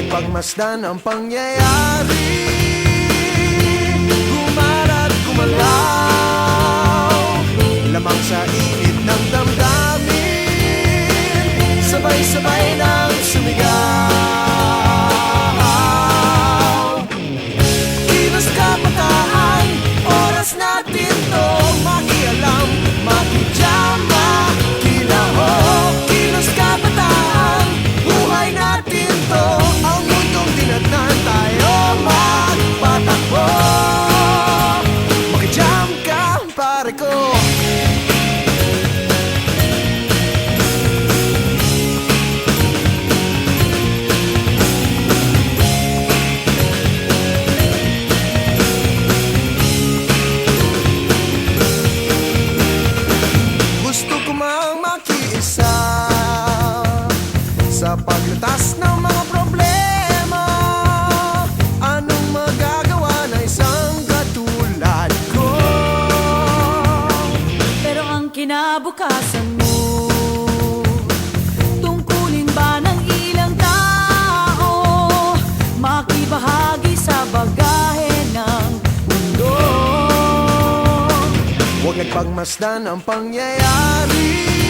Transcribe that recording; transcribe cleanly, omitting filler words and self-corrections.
nagpagmasdan ang pangyayari, gumalat gumalaw, lamang sa init ng damdamin, sabay-sabay nang sumigaw. Kilos kabataan, oras natin to makialam, makijam, makilahok. Kilos kabataan, buhay natin to, ang mundong tinatnan tayo magpatakbo. Makijam ka, pare ko. Sa paglutas ng mga problema, anong magagawa na isang katulad ko? Pero ang kinabukasan mo, tungkulin ba ng ilang tao makibahagi sa bagahe ng mundo? Huwag nagpagmasdan ang pangyayari,